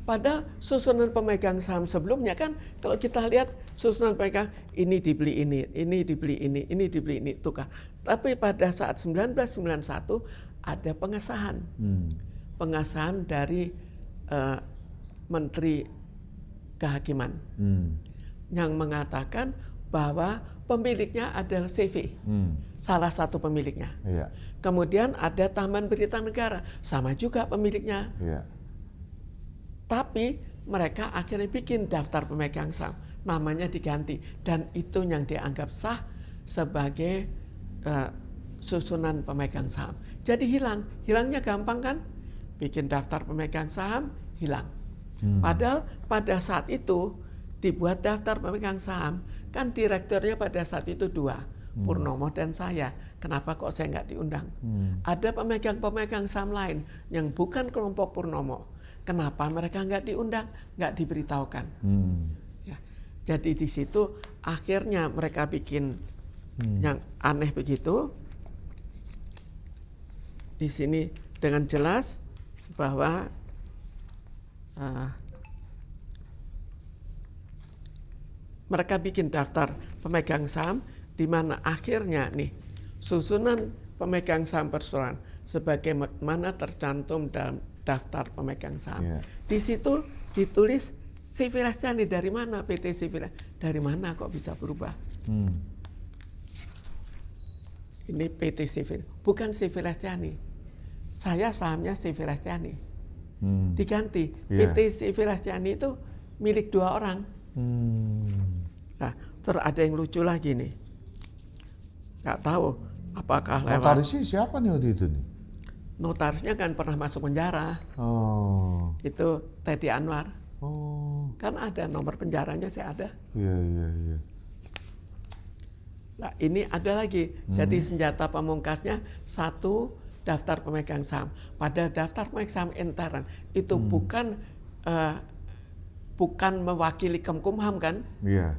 Padahal susunan pemegang saham sebelumnya kan kalau kita lihat susunan pemegang ini dibeli ini dibeli ini dibeli ini tukar. Tapi pada saat 1991 ada pengesahan pengesahan dari Menteri Kehakiman yang mengatakan bahwa pemiliknya adalah CV, salah satu pemiliknya. Iya. Kemudian ada Taman Berita Negara, sama juga pemiliknya. Iya. Tapi mereka akhirnya bikin daftar pemegang saham, namanya diganti, dan itu yang dianggap sah sebagai susunan pemegang saham. Jadi hilangnya gampang kan? Bikin daftar pemegang saham, hilang. Padahal pada saat itu dibuat daftar pemegang saham, kan direkturnya pada saat itu 2, Purnomo dan saya. Kenapa kok saya nggak diundang? Ada pemegang saham lain yang bukan kelompok Purnomo. Kenapa mereka nggak diundang, nggak diberitahukan? Ya. Jadi di situ akhirnya mereka bikin yang aneh begitu. Di sini dengan jelas bahwa mereka bikin daftar pemegang saham di mana akhirnya nih susunan pemegang saham perseroan sebagaimana tercantum dalam daftar pemegang saham. Yeah. Di situ ditulis CV Lestiani dari mana PT CV, dari mana kok bisa berubah? Ini PT CV, bukan CV Lestiani. Saya sahamnya CV Lestiani. Diganti. Yeah. PT CV Lestiani itu milik 2 orang. Nah, terus ada yang lucu lagi nih. Nggak tahu apakah lewat. Notarisnya siapa nih waktu itu nih? Notarisnya kan pernah masuk penjara. Oh. Itu Teddy Anwar. Oh. Kan ada nomor penjaranya, saya ada. Iya. Nah, ini ada lagi. Jadi senjata pamungkasnya 1 daftar pemegang saham. Pada daftar pemegang saham intern itu bukan mewakili Kemenkumham kan? Iya.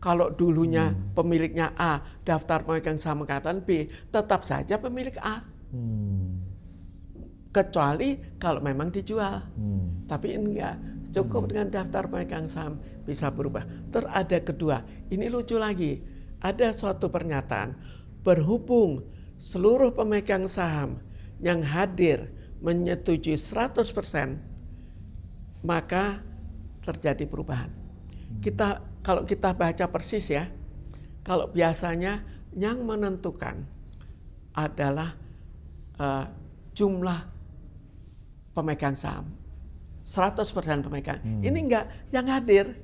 Kalau dulunya pemiliknya A, daftar pemegang saham angkatan B, tetap saja pemilik A. Kecuali kalau memang dijual. Tapi enggak, cukup dengan daftar pemegang saham bisa berubah. Terus ada kedua, ini lucu lagi. Ada suatu pernyataan, berhubung seluruh pemegang saham yang hadir menyetujui 100%, maka terjadi perubahan. Kalau kita baca persis ya, kalau biasanya yang menentukan adalah jumlah pemegang saham, 100% pemegang. Ini enggak, yang hadir.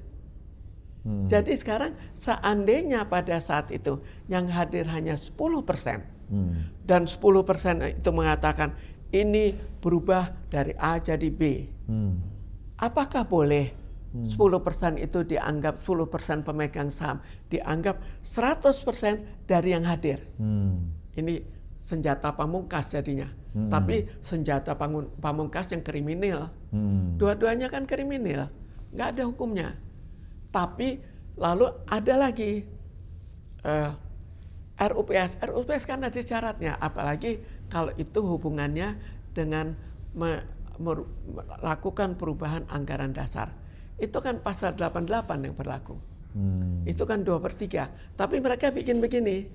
Jadi sekarang seandainya pada saat itu yang hadir hanya 10%, dan 10% itu mengatakan ini berubah dari A jadi B, apakah boleh 10% itu dianggap 10% pemegang saham, dianggap 100% dari yang hadir? Ini senjata pamungkas jadinya. Tapi senjata pamungkas yang kriminal. Dua-duanya kan kriminal, nggak ada hukumnya. Tapi lalu ada lagi RUPS. RUPS kan ada syaratnya, apalagi kalau itu hubungannya dengan melakukan perubahan anggaran dasar. Itu kan pasal 88 yang berlaku. Itu kan 2/3. Tapi mereka bikin begini.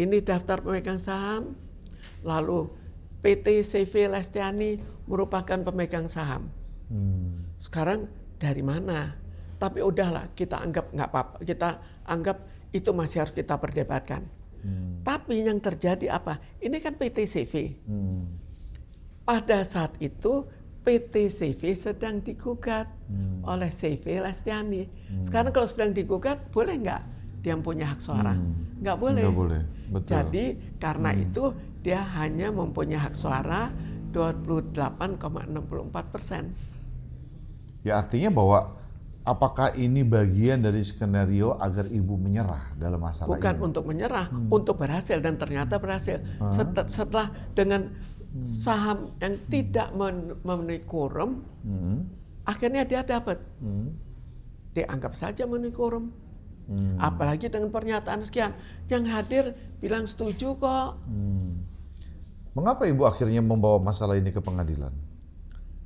Ini daftar pemegang saham, lalu PT CV Lestiani merupakan pemegang saham. Sekarang dari mana? Tapi udahlah, kita anggap nggak apa-apa. Kita anggap itu masih harus kita perdebatkan. Tapi yang terjadi apa? Ini kan PT CV. Pada saat itu PT CV sedang digugat oleh CV Lestiani. Sekarang kalau sedang digugat, boleh nggak dia punya hak suara? Nggak boleh. Nggak boleh. Betul. Jadi karena itu dia hanya mempunyai hak suara 28,64%. Ya artinya bahwa apakah ini bagian dari skenario agar ibu menyerah dalam masalah Bukan ini? untuk menyerah, untuk berhasil, dan ternyata berhasil. Setelah dengan saham yang tidak memenuhi quorum, akhirnya dia dapat. Dianggap saja memenuhi quorum. Apalagi dengan pernyataan sekian, yang hadir bilang setuju kok. Mengapa ibu akhirnya membawa masalah ini ke pengadilan?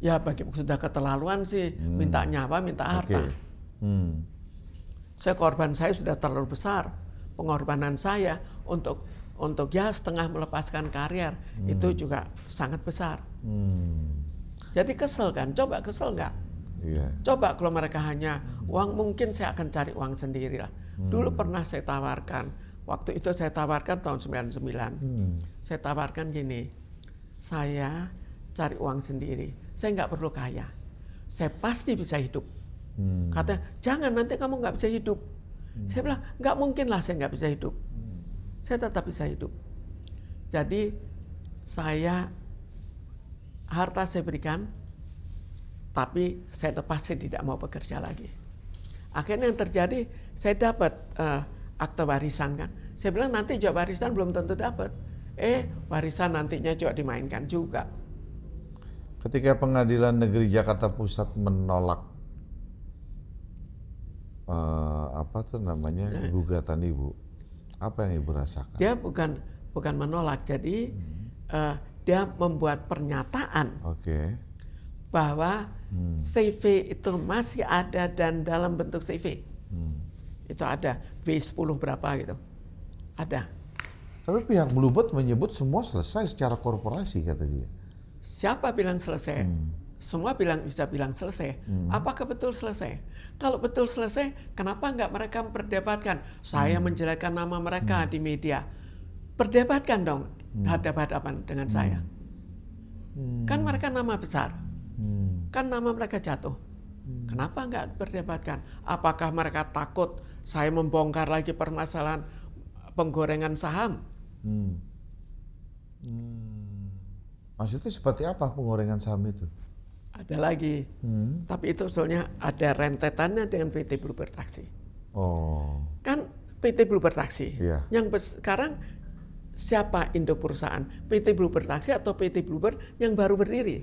Ya bagi sudah keterlaluan sih, minta nyawa, minta harta. Saya sudah terlalu besar, pengorbanan saya untuk ya setengah melepaskan karier itu juga sangat besar. Jadi kesel kan? Coba kesel nggak? Iya. Coba kalau mereka hanya uang, mungkin saya akan cari uang sendiri lah. Dulu pernah saya tawarkan, waktu itu saya tawarkan tahun 99. Saya tawarkan gini, saya cari uang sendiri, saya nggak perlu kaya, saya pasti bisa hidup. Katanya, jangan nanti kamu nggak bisa hidup. Saya bilang, nggak mungkin lah saya nggak bisa hidup. Saya tetap bisa hidup. Jadi harta saya berikan, tapi saya lepas, saya tidak mau bekerja lagi. Akhirnya yang terjadi, saya dapat akte warisan kan. Saya bilang nanti juga warisan belum tentu dapat. Warisan nantinya juga dimainkan juga. Ketika Pengadilan Negeri Jakarta Pusat menolak gugatan Ibu, apa yang Ibu rasakan? Dia bukan menolak, jadi dia membuat pernyataan bahwa CV itu masih ada dan dalam bentuk CV. Itu ada V10 berapa gitu. Ada. Tapi pihak Bluebird menyebut semua selesai secara korporasi, kata dia. Siapa bilang selesai? Semua bisa bilang selesai. Apakah betul selesai? Kalau betul selesai, kenapa nggak mereka memperdebatkan? Saya menjelekkan nama mereka di media. Perdebatkan dong hadap-hadapan dengan saya. Kan mereka nama besar. Kan nama mereka jatuh. Kenapa nggak perdebatkan? Apakah mereka takut saya membongkar lagi permasalahan penggorengan saham? Maksudnya seperti apa penggorengan saham itu? Ada lagi, tapi itu soalnya ada rentetannya dengan PT Bluebird Taxi. Kan PT Bluebird Taxi, yang sekarang siapa induk perusahaan? PT Bluebird Taxi atau PT Bluebird yang baru berdiri?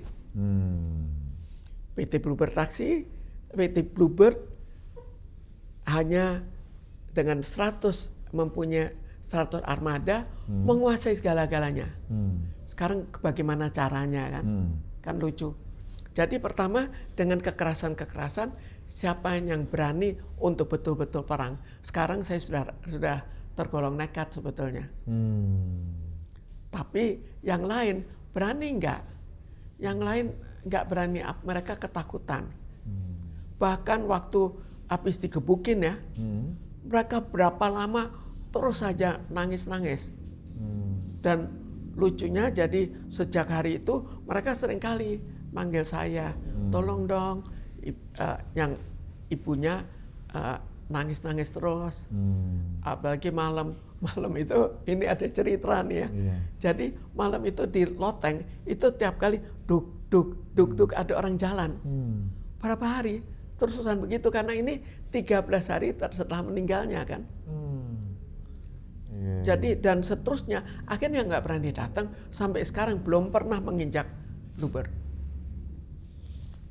PT Bluebird Taxi, PT Bluebird hanya dengan mempunyai 100 armada, menguasai segala-galanya. Sekarang bagaimana caranya kan? Kan lucu. Jadi pertama dengan kekerasan, siapa yang berani untuk betul-betul perang? Sekarang saya sudah tergolong nekat sebetulnya. Tapi yang lain berani nggak? Yang lain nggak berani, mereka ketakutan. Bahkan waktu habis digebukin ya, mereka berapa lama terus saja nangis-nangis. Dan lucunya jadi sejak hari itu mereka seringkali manggil saya, tolong dong, yang ibunya nangis-nangis terus, apalagi malam itu ini ada cerita nih ya. Jadi malam itu di loteng itu tiap kali duk ada orang jalan. Berapa hari terusan begitu karena ini 13 hari setelah meninggalnya kan. Jadi dan seterusnya akhirnya nggak berani datang sampai sekarang belum pernah menginjak Bluebird.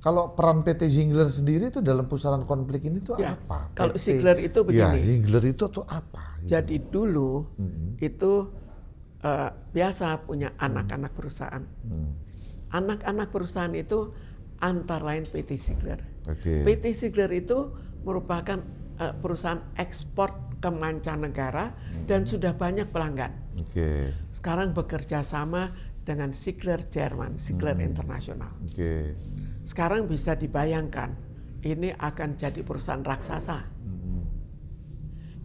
Kalau peran PT Zingler sendiri itu dalam pusaran konflik ini tuh apa? Kalau Zingler itu begini. Zingler itu tuh apa? Gitu. Jadi dulu itu biasa punya anak-anak perusahaan. Anak-anak perusahaan itu antara lain PT Zingler. PT Zingler itu merupakan perusahaan ekspor ke mancanegara dan sudah banyak pelanggan. Sekarang bekerja sama dengan Zingler Jerman, Zingler Internasional. Sekarang bisa dibayangkan, ini akan jadi perusahaan raksasa.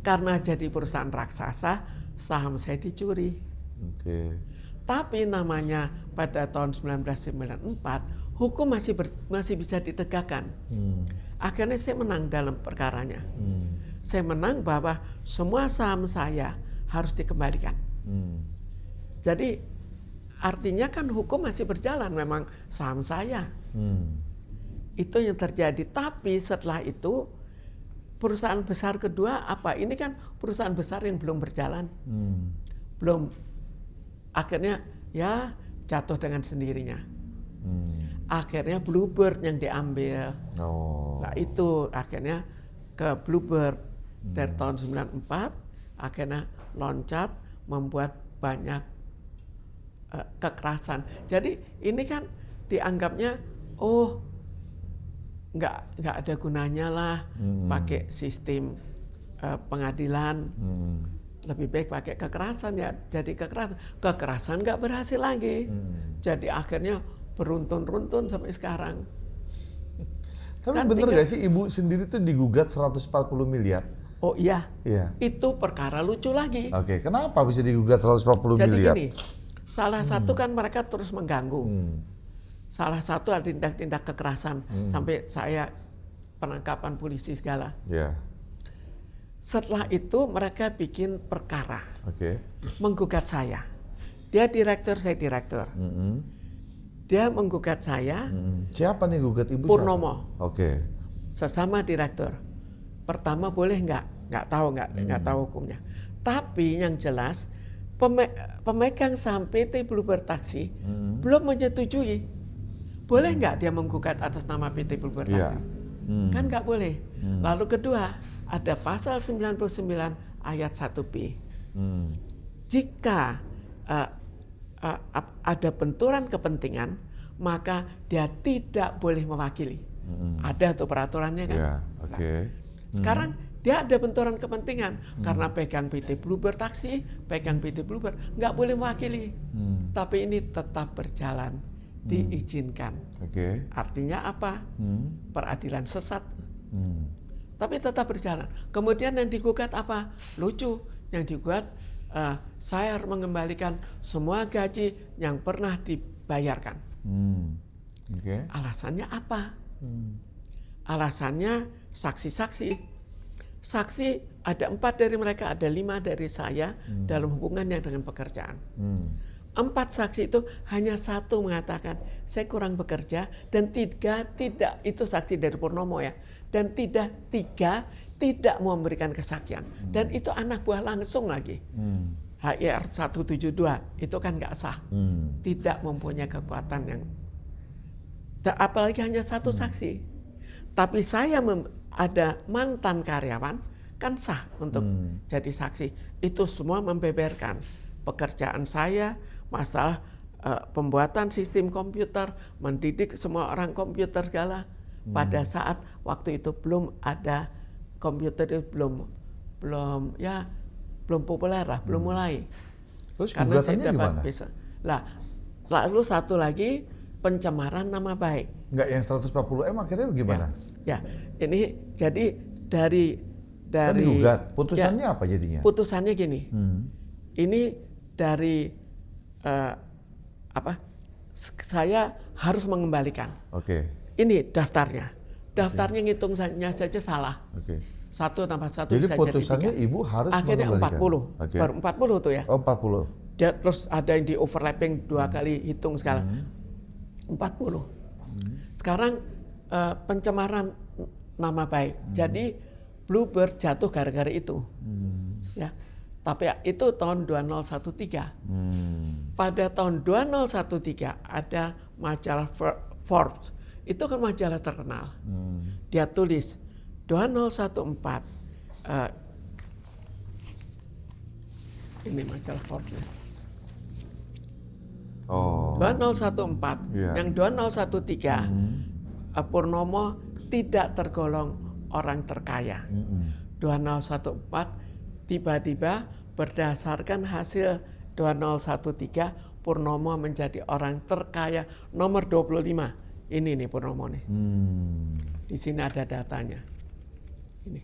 Karena jadi perusahaan raksasa, saham saya dicuri. Tapi namanya pada tahun 1994, hukum masih bisa ditegakkan. Akhirnya saya menang dalam perkaranya. Saya menang bahwa semua saham saya harus dikembalikan. Jadi artinya kan hukum masih berjalan, memang saham saya. Itu yang terjadi. Tapi setelah itu perusahaan besar kedua apa? Ini kan perusahaan besar yang belum berjalan. Belum. Akhirnya ya jatuh dengan sendirinya. Akhirnya Bluebird yang diambil. Nah itu akhirnya ke Bluebird dari tahun 94 akhirnya loncat membuat banyak kekerasan. Jadi ini kan dianggapnya nggak ada gunanya lah pakai sistem pengadilan. Lebih baik pakai kekerasan ya. Jadi kekerasan nggak berhasil lagi. Jadi akhirnya beruntun-runtun sampai sekarang. Tapi bener gak sih Ibu sendiri tuh digugat 140 miliar? Oh iya, itu perkara lucu lagi. Oke, kenapa bisa digugat 140 miliar? Jadi gini, salah satu kan mereka terus mengganggu. Salah satu ada tindak-tindak kekerasan, sampai saya penangkapan polisi segala. Setelah itu mereka bikin perkara, menggugat saya. Dia direktur, saya direktur. Dia menggugat saya. Siapa nih gugat Ibu? Purnomo. Oke. Sesama direktur. Pertama boleh nggak tahu hukumnya. Tapi yang jelas pemegang saham PT Bluebird Taxi belum menyetujui. Boleh nggak dia menggugat atas nama PT Bluebird Taxi? Kan nggak boleh. Lalu kedua, ada pasal 99 ayat 1B. Jika ada benturan kepentingan, maka dia tidak boleh mewakili. Ada tuh peraturannya kan. Sekarang dia ada benturan kepentingan karena pegang PT Bluebird Taxi, pegang PT Bluebird, nggak boleh mewakili. Tapi ini tetap berjalan, diizinkan. Artinya apa? Peradilan sesat. Tapi tetap berjalan. Kemudian yang digugat apa? Lucu. Yang digugat saya harus mengembalikan semua gaji yang pernah dibayarkan. Alasannya apa? Alasannya saksi-saksi. Saksi ada 4 dari mereka, ada 5 dari saya dalam hubungannya dengan pekerjaan. 4 saksi itu hanya 1 mengatakan saya kurang bekerja, dan 3 tidak, itu saksi dari Purnomo ya, dan 3 tidak mau memberikan kesaksian, dan itu anak buah langsung lagi. HIR 172 itu kan nggak sah, tidak mempunyai kekuatan yang, apalagi hanya 1 saksi. Tapi saya ada mantan karyawan kan sah untuk jadi saksi. Itu semua membeberkan pekerjaan saya, masalah pembuatan sistem komputer, mendidik semua orang komputer segala. Pada saat waktu itu belum ada komputer, itu belum populer lah, belum mulai. Terus gugatannya gimana? Lah, lalu satu lagi pencemaran nama baik. Enggak, yang 140M akhirnya gimana? Ya, ini jadi dari kan digugat. Putusannya apa jadinya? Putusannya gini. Ini dari saya harus mengembalikan. Ini daftarnya. Daftarnya ngitungnya saja salah. 1 tambah 1 jadi bisa putusannya jadi 3. Ibu harus akhirnya mengembalikan. 40. Baru 40 tuh ya. 40. Dia terus ada yang di overlapping 2 kali hitung segala. 40. Sekarang pencemaran nama baik. Jadi Bluebird jatuh gara-gara itu. Ya. Tapi itu tahun 2013. Pada tahun 2013 ada majalah Forbes. Itu kan majalah terkenal. Dia tulis 2014 ini majalah Forbes. 2014, yang 2013 Purnomo tidak tergolong orang terkaya. 2014 tiba-tiba berdasarkan hasil 2013 Purnomo menjadi orang terkaya nomor 25. Ini nih Purnomo nih. Di sini ada datanya. Ini.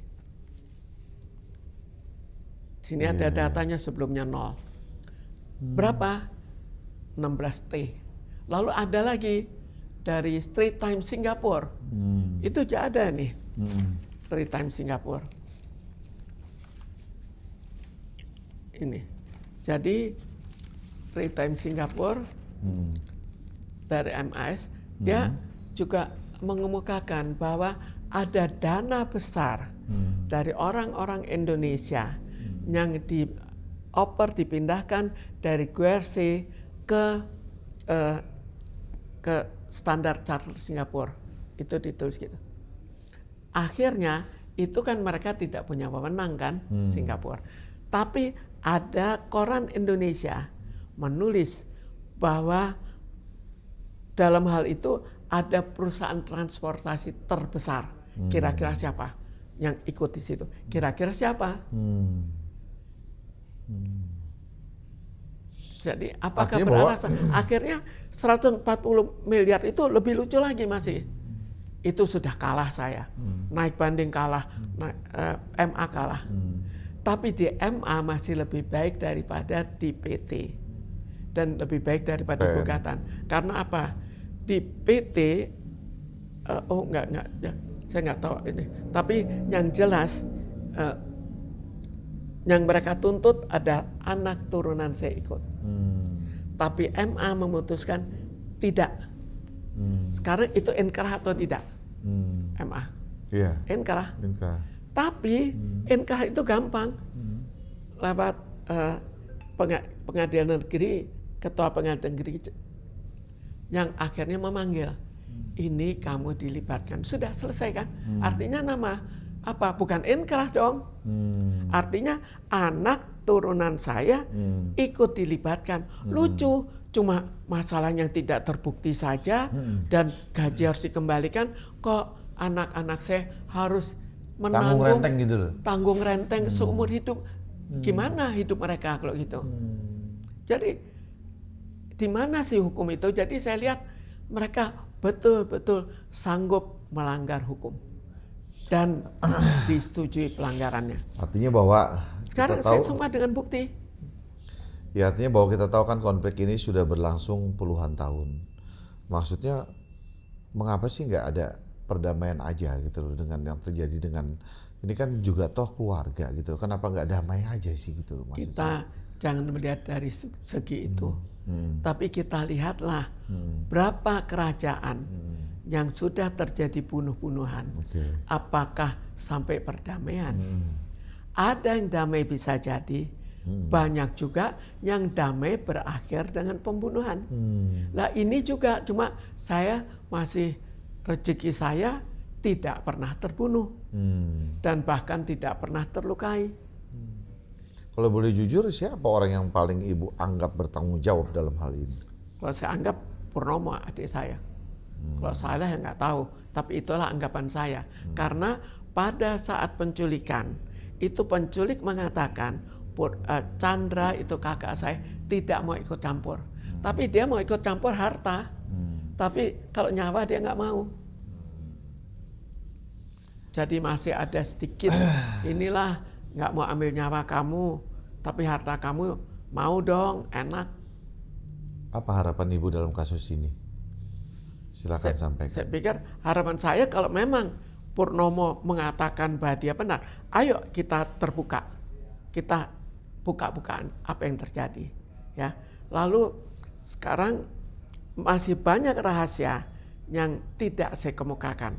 Sini ada datanya sebelumnya 0. Berapa? 16T. Lalu ada lagi dari Straits Times Singapura. Itu juga ada nih. Straits Times Singapura. Ini. Jadi Straits Times Singapura dari MAS dia juga mengemukakan bahwa ada dana besar dari orang-orang Indonesia yang dipindahkan dari GRC ke Standard Chartered Singapura. Itu ditulis gitu. Akhirnya itu kan mereka tidak punya wewenang kan Singapura. Tapi ada koran Indonesia menulis bahwa dalam hal itu ada perusahaan transportasi terbesar. Kira-kira siapa yang ikut di situ? Kira-kira siapa? Jadi apakah beralasan? Akhirnya 140 miliar itu lebih lucu lagi masih. Itu sudah kalah saya. Naik banding kalah, MA kalah. Tapi di MA masih lebih baik daripada di PT. Dan lebih baik daripada gugatan. Karena apa? Di PT, enggak, saya nggak tahu ini. Tapi yang jelas, yang mereka tuntut ada anak turunan saya ikut. Tapi MA memutuskan tidak. Sekarang itu inkrah atau tidak? MA. Iya. Inkrah. Tapi inkrah itu gampang. Lewat pengadilan negeri, ketua pengadilan negeri yang akhirnya memanggil. Ini kamu dilibatkan. Sudah selesai kan? Artinya nama apa? Bukan inkrah dong. Artinya anak turunan saya ikut dilibatkan. Lucu, cuma masalah yang tidak terbukti saja dan gaji harus dikembalikan. Kok anak-anak saya harus menanggung tanggung renteng gitu loh. Tanggung renteng seumur hidup. Gimana hidup mereka kalau gitu? Jadi di mana sih hukum itu? Jadi saya lihat mereka betul-betul sanggup melanggar hukum dan disetujui pelanggarannya. Artinya bahwa sekarang kita tahu, saya semua dengan bukti. Ya artinya bahwa kita tahu kan konflik ini sudah berlangsung puluhan tahun. Maksudnya mengapa sih nggak ada perdamaian aja gitu loh dengan yang terjadi dengan ini kan juga toh keluarga gitu loh. Kenapa nggak damai aja sih gitu loh maksud kita jangan melihat dari segi itu. Tapi kita lihatlah berapa kerajaan yang sudah terjadi bunuh-bunuhan. Apakah sampai perdamaian? Ada yang damai bisa jadi, banyak juga yang damai berakhir dengan pembunuhan. Nah ini juga cuma saya masih rezeki saya tidak pernah terbunuh dan bahkan tidak pernah terlukai. Kalau boleh jujur, siapa orang yang paling Ibu anggap bertanggung jawab dalam hal ini? Kalau saya anggap Purnomo adik saya. Kalau salah ya nggak tahu, tapi itulah anggapan saya. Karena pada saat penculikan, itu penculik mengatakan Chandra itu kakak saya tidak mau ikut campur. Tapi dia mau ikut campur harta. Tapi kalau nyawa dia nggak mau. Jadi masih ada sedikit, inilah nggak mau ambil nyawa kamu, tapi harta kamu mau dong, enak. Apa harapan Ibu dalam kasus ini? Silakan sampaikan. Saya pikir harapan saya kalau memang Purnomo mengatakan bahwa dia benar, ayo kita terbuka, kita buka-bukaan apa yang terjadi. Ya, lalu sekarang masih banyak rahasia yang tidak saya kemukakan.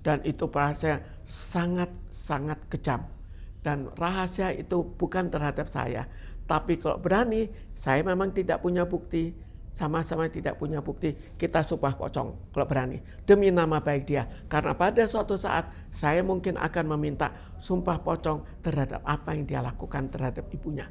Dan itu rahasia sangat-sangat kejam. Dan rahasia itu bukan terhadap saya. Tapi kalau berani, saya memang tidak punya bukti. Sama-sama tidak punya bukti. Kita sumpah pocong kalau berani. Demi nama baik dia. Karena pada suatu saat, saya mungkin akan meminta sumpah pocong terhadap apa yang dia lakukan terhadap ibunya.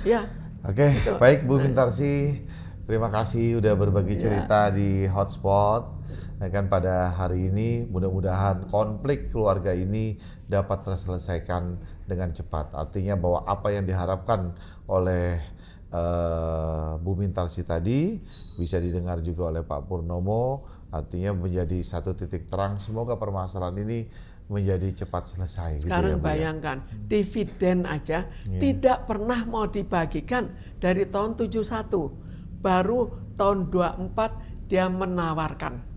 Ya. Oke, baik Bu Mintarsih. Terima kasih udah berbagi cerita di Hotspot. Kan pada hari ini mudah-mudahan konflik keluarga ini dapat terselesaikan dengan cepat. Artinya bahwa apa yang diharapkan oleh Bu Mintarsih tadi bisa didengar juga oleh Pak Purnomo. Artinya menjadi satu titik terang. Semoga permasalahan ini menjadi cepat selesai. Sekarang gitu ya, bayangkan dividen aja tidak pernah mau dibagikan dari tahun 71. Baru tahun 24 dia menawarkan.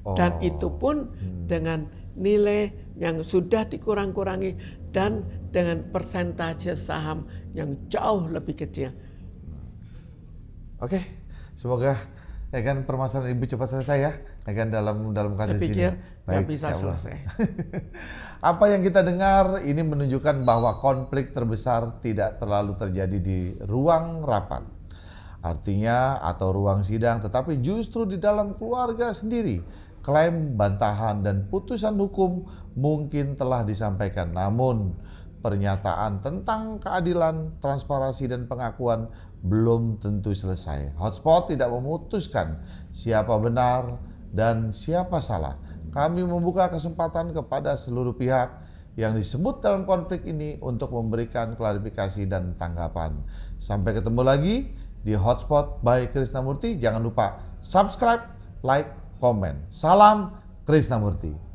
Dan itu pun dengan nilai yang sudah dikurang-kurangi dan dengan persentase saham yang jauh lebih kecil. Oke, semoga ya kan permasalahan Ibu cepat selesai ya kan dalam kasus ini. Baik, bisa selesai. Apa yang kita dengar ini menunjukkan bahwa konflik terbesar tidak terlalu terjadi di ruang rapat. Artinya atau ruang sidang, tetapi justru di dalam keluarga sendiri. Klaim, bantahan, dan putusan hukum mungkin telah disampaikan. Namun, pernyataan tentang keadilan, transparansi, dan pengakuan belum tentu selesai. Hotspot tidak memutuskan siapa benar dan siapa salah. Kami membuka kesempatan kepada seluruh pihak yang disebut dalam konflik ini untuk memberikan klarifikasi dan tanggapan. Sampai ketemu lagi di Hotspot by Krishnamurti. Jangan lupa subscribe, like, komen. Salam Krishnamurti.